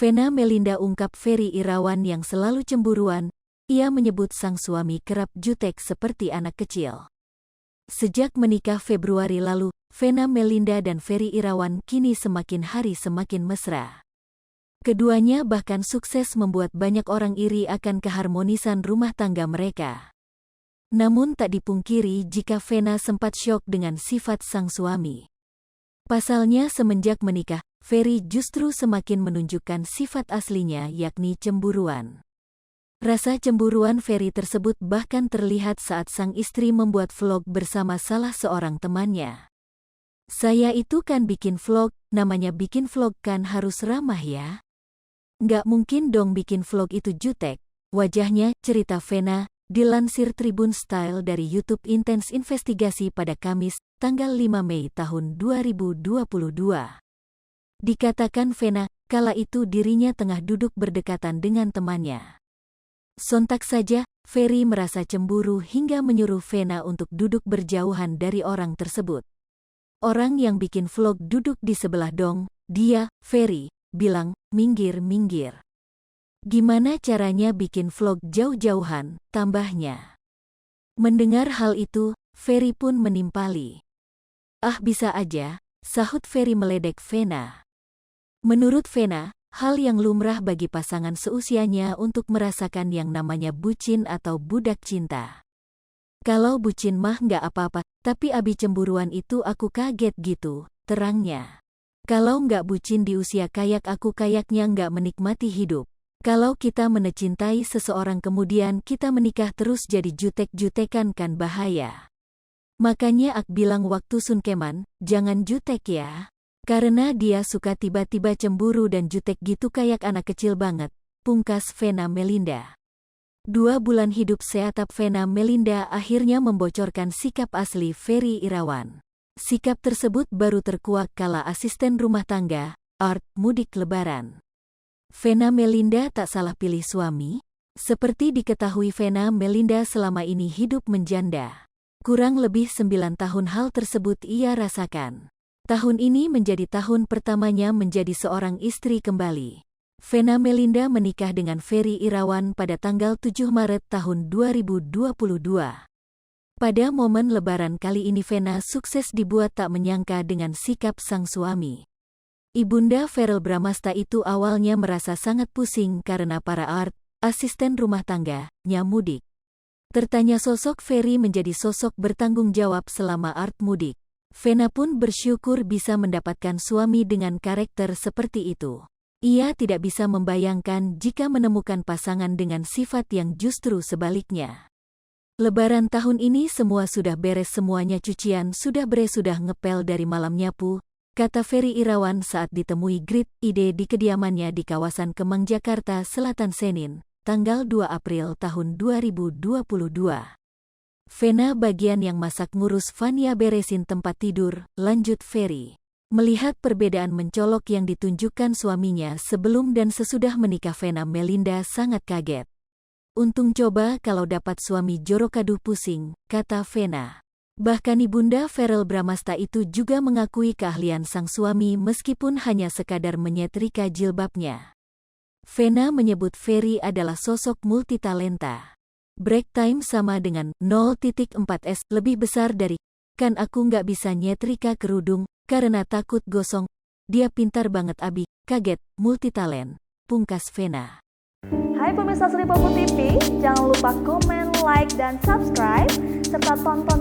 Vena Melinda ungkap Ferry Irawan yang selalu cemburuan. Ia menyebut sang suami kerap jutek seperti anak kecil. Sejak menikah Februari lalu, Vena Melinda dan Ferry Irawan kini semakin hari semakin mesra. Keduanya bahkan sukses membuat banyak orang iri akan keharmonisan rumah tangga mereka. Namun tak dipungkiri jika Vena sempat syok dengan sifat sang suami. Pasalnya semenjak menikah, Ferry justru semakin menunjukkan sifat aslinya yakni cemburuan. Rasa cemburuan Ferry tersebut bahkan terlihat saat sang istri membuat vlog bersama salah seorang temannya. "Saya itu kan bikin vlog, namanya bikin vlog kan harus ramah ya. Nggak mungkin dong bikin vlog itu jutek, wajahnya," cerita Vena, dilansir Tribun Style dari YouTube Intens Investigasi pada Kamis, tanggal 5 Mei tahun 2022. Dikatakan Vena, kala itu dirinya tengah duduk berdekatan dengan temannya. Sontak saja, Ferry merasa cemburu hingga menyuruh Vena untuk duduk berjauhan dari orang tersebut. "Orang yang bikin vlog duduk di sebelah dong," dia, Ferry, bilang, "minggir-minggir. Gimana caranya bikin vlog jauh-jauhan," tambahnya. Mendengar hal itu, Ferry pun menimpali. "Ah bisa aja," sahut Ferry meledek Vena. Menurut Vena, hal yang lumrah bagi pasangan seusianya untuk merasakan yang namanya bucin atau budak cinta. "Kalau bucin mah nggak apa-apa, tapi abi cemburuan itu aku kaget gitu," terangnya. "Kalau nggak bucin di usia kayak aku kayaknya nggak menikmati hidup. Kalau kita mencintai seseorang kemudian kita menikah terus jadi jutek-jutekan kan bahaya. Makanya ak bilang waktu sungkeman, jangan jutek ya. Karena dia suka tiba-tiba cemburu dan jutek gitu kayak anak kecil banget," pungkas Vena Melinda. 2 bulan hidup seatap Vena Melinda akhirnya membocorkan sikap asli Ferry Irawan. Sikap tersebut baru terkuak kala asisten rumah tangga, Art, mudik lebaran. Vena Melinda tak salah pilih suami. Seperti diketahui Vena Melinda selama ini hidup menjanda. Kurang lebih 9 tahun hal tersebut ia rasakan. Tahun ini menjadi tahun pertamanya menjadi seorang istri kembali. Vena Melinda menikah dengan Ferry Irawan pada tanggal 7 Maret tahun 2022. Pada momen lebaran kali ini Vena sukses dibuat tak menyangka dengan sikap sang suami. Ibunda Verrell Bramasta itu awalnya merasa sangat pusing karena para Art, asisten rumah tangga,nya mudik. Tertanya sosok Ferry menjadi sosok bertanggung jawab selama Art mudik. Vena pun bersyukur bisa mendapatkan suami dengan karakter seperti itu. Ia tidak bisa membayangkan jika menemukan pasangan dengan sifat yang justru sebaliknya. "Lebaran tahun ini semua sudah beres, semuanya cucian sudah beres, sudah ngepel dari malam nyapu," kata Ferry Irawan saat ditemui Grid ID di kediamannya di kawasan Kemang, Jakarta Selatan Senin, tanggal 2 April tahun 2022. "Vena bagian yang masak, ngurus Vania beresin tempat tidur," lanjut Ferry. Melihat perbedaan mencolok yang ditunjukkan suaminya sebelum dan sesudah menikah, Vena Melinda sangat kaget. "Untung coba kalau dapat suami jorok, aduh pusing," kata Vena. Bahkan ibunda Verrell Bramasta itu juga mengakui keahlian sang suami meskipun hanya sekadar menyetrika jilbabnya. Vena menyebut Ferry adalah sosok multitalenta. "Break time sama dengan 0.4S lebih besar dari, kan aku nggak bisa nyetrika kerudung karena takut gosong. Dia pintar banget abi, kaget, multitalent," pungkas Vena. Hai pemirsa Sri Popo TV, jangan lupa komen, like, dan subscribe, serta tonton